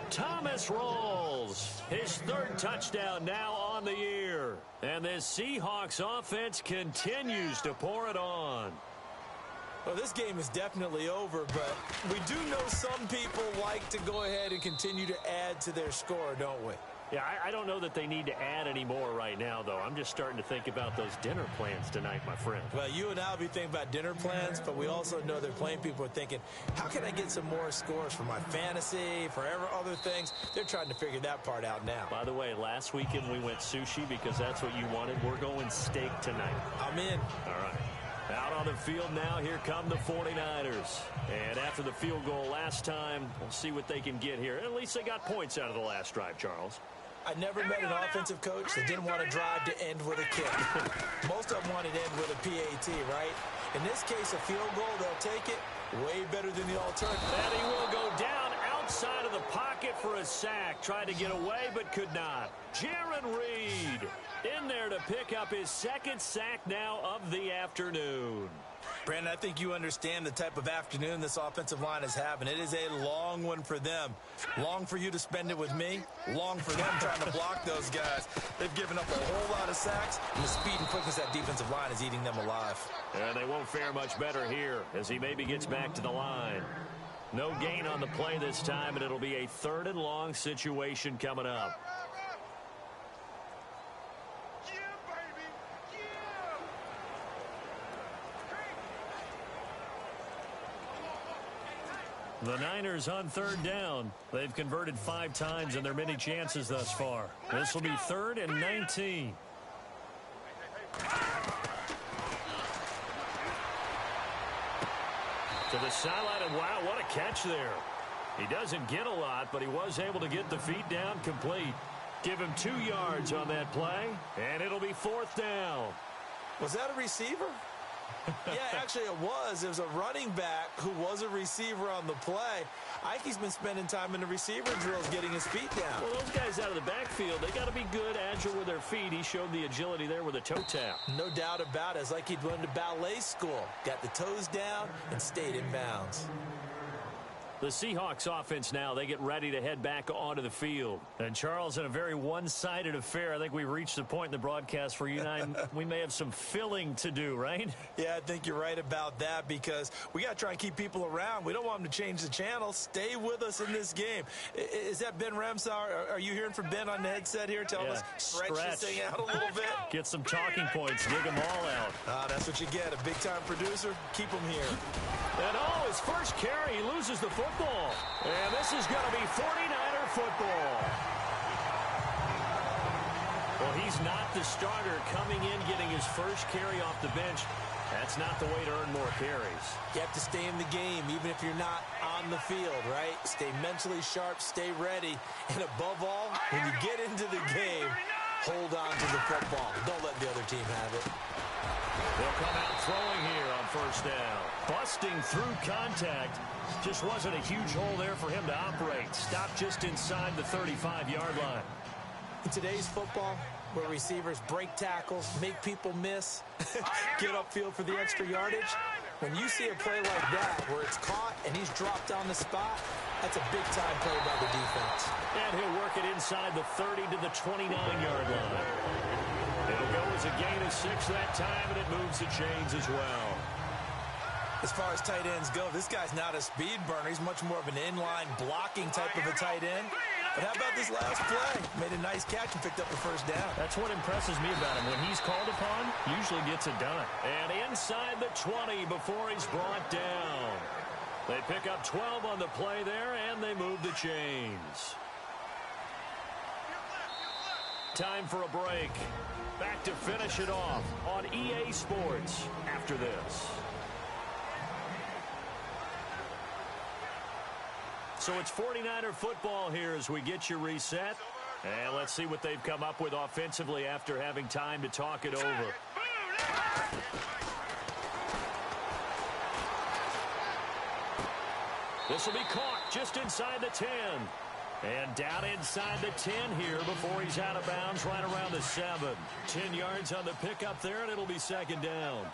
Thomas Rawls, his third touchdown now on the year. And this Seahawks offense continues to pour it on. Well, this game is definitely over, but we do know some people like to go ahead and continue to add to their score, don't we? Yeah, I don't know that they need to add any more right now, though. I'm just starting to think about those dinner plans tonight, my friend. Well, you and I will be thinking about dinner plans, but we also know that playing people are thinking, how can I get some more scores for my fantasy, for other things? They're trying to figure that part out now. By the way, last weekend we went sushi because that's what you wanted. We're going steak tonight. I'm in. All right. Out on the field now, here come the 49ers. And after the field goal last time, we'll see what they can get here. At least they got points out of the last drive, Charles. I never met an offensive coach that didn't want to drive to end with a kick. Most of them wanted to end with a PAT, right? In this case, a field goal, they'll take it. Way better than the alternative. And he will go down outside of the pocket for a sack. Tried to get away, but could not. Jaron Reed in there to pick up his second sack now of the afternoon. Brandon, I think you understand the type of afternoon this offensive line is having. It is a long one for them. Long for you to spend it with me. Long for them trying to block those guys. They've given up a whole lot of sacks, and the speed and quickness of that defensive line is eating them alive. And they won't fare much better here as he maybe gets back to the line. No gain on the play this time, and it'll be a third and long situation coming up. The Niners on third down. They've converted 5 times in their many chances thus far. This will be 3rd and 19. To the sideline, and wow, what a catch there. He doesn't get a lot, but he was able to get the feet down complete. Give him 2 yards on that play, and it'll be 4th down. Was that a receiver? Yeah, actually it was. It was a running back who was a receiver on the play. Ike's been spending time in the receiver drills getting his feet down. Well, those guys out of the backfield, they got to be good, agile with their feet. He showed the agility there with a toe tap. No doubt about it. It's like he'd went to ballet school. Got the toes down and stayed in bounds. The Seahawks offense now, they get ready to head back onto the field. And Charles, in a very one-sided affair, I think we've reached the point in the broadcast where you and I, we may have some filling to do, right? Yeah, I think you're right about that because we got to try and keep people around. We don't want them to change the channel. Stay with us in this game. Is that Ben Ramsauer? Are you hearing from Ben on the headset here? Tell us, stretch this thing out a little bit. Get some talking points. Dig them all out. That's what you get. A big-time producer. Keep them here. And his first carry, he loses the football. And this is going to be 49er football. Well, he's not the starter coming in, getting his first carry off the bench. That's not the way to earn more carries. You have to stay in the game, even if you're not on the field, right? Stay mentally sharp, stay ready, and above all, when you get into the game, hold on to the football. Don't let the other team have it. They'll come out throwing here on first down. Busting through contact. Just wasn't a huge hole there for him to operate. Stopped just inside the 35-yard line. In today's football, where receivers break tackles, make people miss, get upfield for the extra yardage, when you see a play like that where it's caught and he's dropped on the spot, that's a big-time play by the defense. And he'll work it inside the 30 to the 29-yard line. It'll go as a gain of 6 that time, and it moves the chains as well. As far as tight ends go, this guy's not a speed burner. He's much more of an inline blocking type of a tight end. But how about this last play? Made a nice catch and picked up the first down. That's what impresses me about him. When he's called upon, usually gets it done. And inside the 20 before he's brought down. They pick up 12 on the play there, and they move the chains. Time for a break. Back to finish it off on EA Sports after this. So it's 49er football here as we get you reset. And let's see what they've come up with offensively after having time to talk it over. This will be caught just inside the 10. And down inside the 10 here before he's out of bounds right around the 7. 10 yards on the pickup there, and it'll be second down.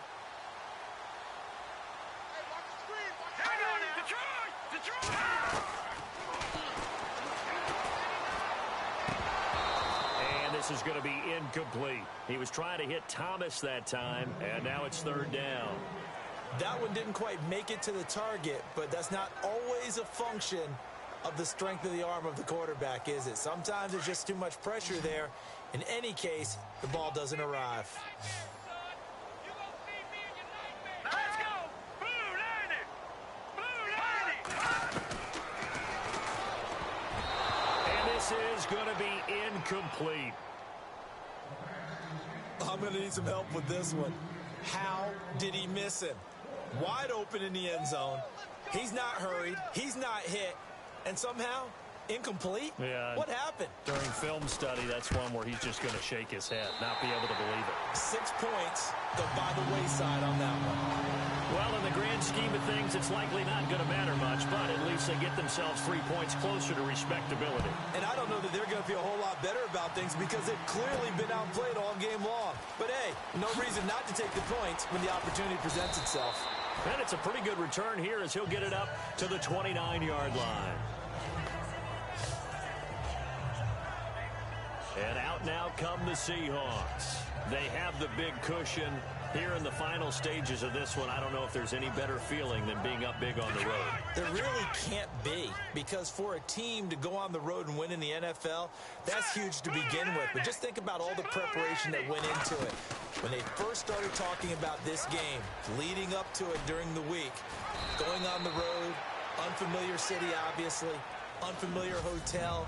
This is going to be incomplete. He was trying to hit Thomas that time, and now it's third down. That one didn't quite make it to the target, but that's not always a function of the strength of the arm of the quarterback, is it? Sometimes there's just too much pressure there. In any case, the ball doesn't arrive. Let's go! Blue 90! Blue 90! And this is going to be incomplete. I'm going to need some help with this one. How did he miss him? Wide open in the end zone. He's not hurried. He's not hit. And somehow, incomplete? Yeah. What happened? During film study, that's one where he's just going to shake his head, not be able to believe it. 6 points go by the wayside on that one. Well, in the grand scheme of things, it's likely not going to matter much, but at least they get themselves 3 points closer to respectability. And I don't know that they're going to feel a whole lot better about things because they've clearly been outplayed all game long. But, hey, no reason not to take the points when the opportunity presents itself. And it's a pretty good return here as he'll get it up to the 29-yard line. And out now come the Seahawks. They have the big cushion here in the final stages of this one. I don't know if there's any better feeling than being up big on the road. There really can't be, because for a team to go on the road and win in the NFL, that's huge to begin with. But just think about all the preparation that went into it. When they first started talking about this game, leading up to it during the week, going on the road, unfamiliar city, obviously, unfamiliar hotel.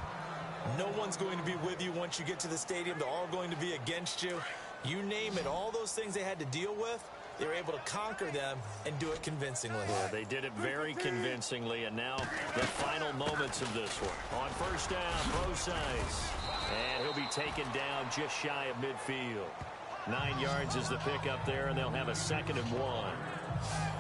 No one's going to be with you once you get to the stadium. They're all going to be against you. You name it, all those things they had to deal with, they were able to conquer them and do it convincingly. Yeah, they did it very convincingly, and now the final moments of this one. On first down, PaBoi86's. And he'll be taken down just shy of midfield. 9 yards is the pickup there, and they'll have a 2nd and 1.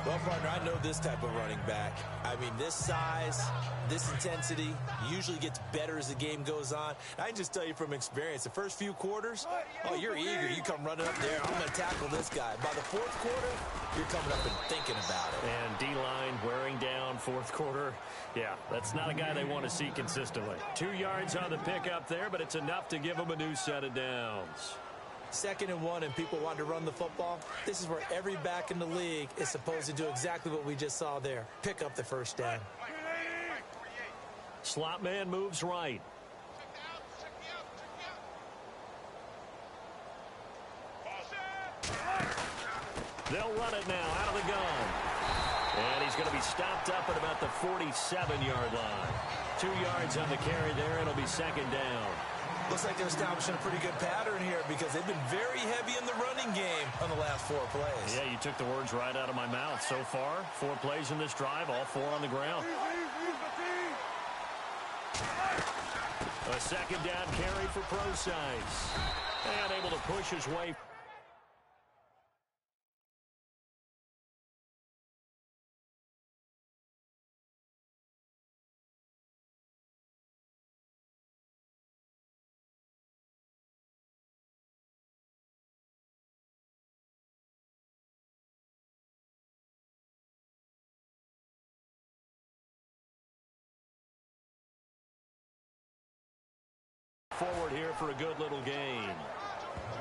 Well, partner, I know this type of running back. I mean, this size, this intensity usually gets better as the game goes on. I can just tell you from experience, the first few quarters, oh, you're eager. You come running up there. I'm going to tackle this guy. By the 4th quarter, you're coming up and thinking about it. And D-line wearing down 4th quarter. Yeah, that's not a guy they want to see consistently. 2 yards on the pickup there, but it's enough to give them a new set of downs. 2nd and 1, and people want to run the football. This is where every back in the league is supposed to do exactly what we just saw there. Pick up the first down. Slot man moves right. They'll run it now out of the gun. And he's going to be stopped up at about the 47-yard line. 2 yards on the carry there. It'll be 2nd down. Looks like they're establishing a pretty good pattern here because they've been very heavy in the running game on the last 4 plays. Yeah, you took the words right out of my mouth. So far, 4 plays in this drive, all 4 on the ground. A second down carry for PaBoi86's. And able to push his way. Forward here for a good little gain.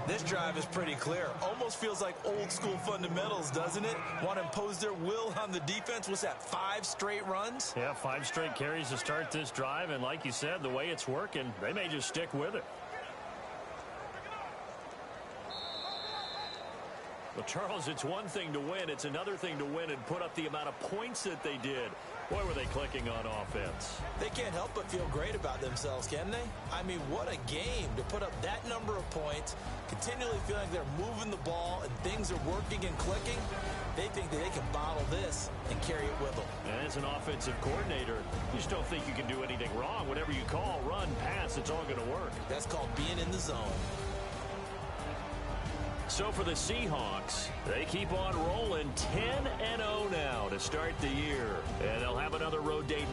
This drive is pretty clear. Almost feels like old school fundamentals, doesn't it? Want to impose their will on the defense. What's that, 5 straight runs? Yeah, 5 straight carries to start this drive. And like you said, the way it's working, they may just stick with it. Well, Charles, it's one thing to win. It's another thing to win and put up the amount of points that they did. Boy, were they clicking on offense. They can't help but feel great about themselves, can they? I mean, what a game to put up that number of points, continually feeling like they're moving the ball and things are working and clicking. They think that they can bottle this and carry it with them. And as an offensive coordinator, you just don't think you can do anything wrong. Whatever you call, run, pass, it's all going to work. That's called being in the zone. So for the Seahawks, they keep on rolling 10-0 now to start the year. And they'll have another road date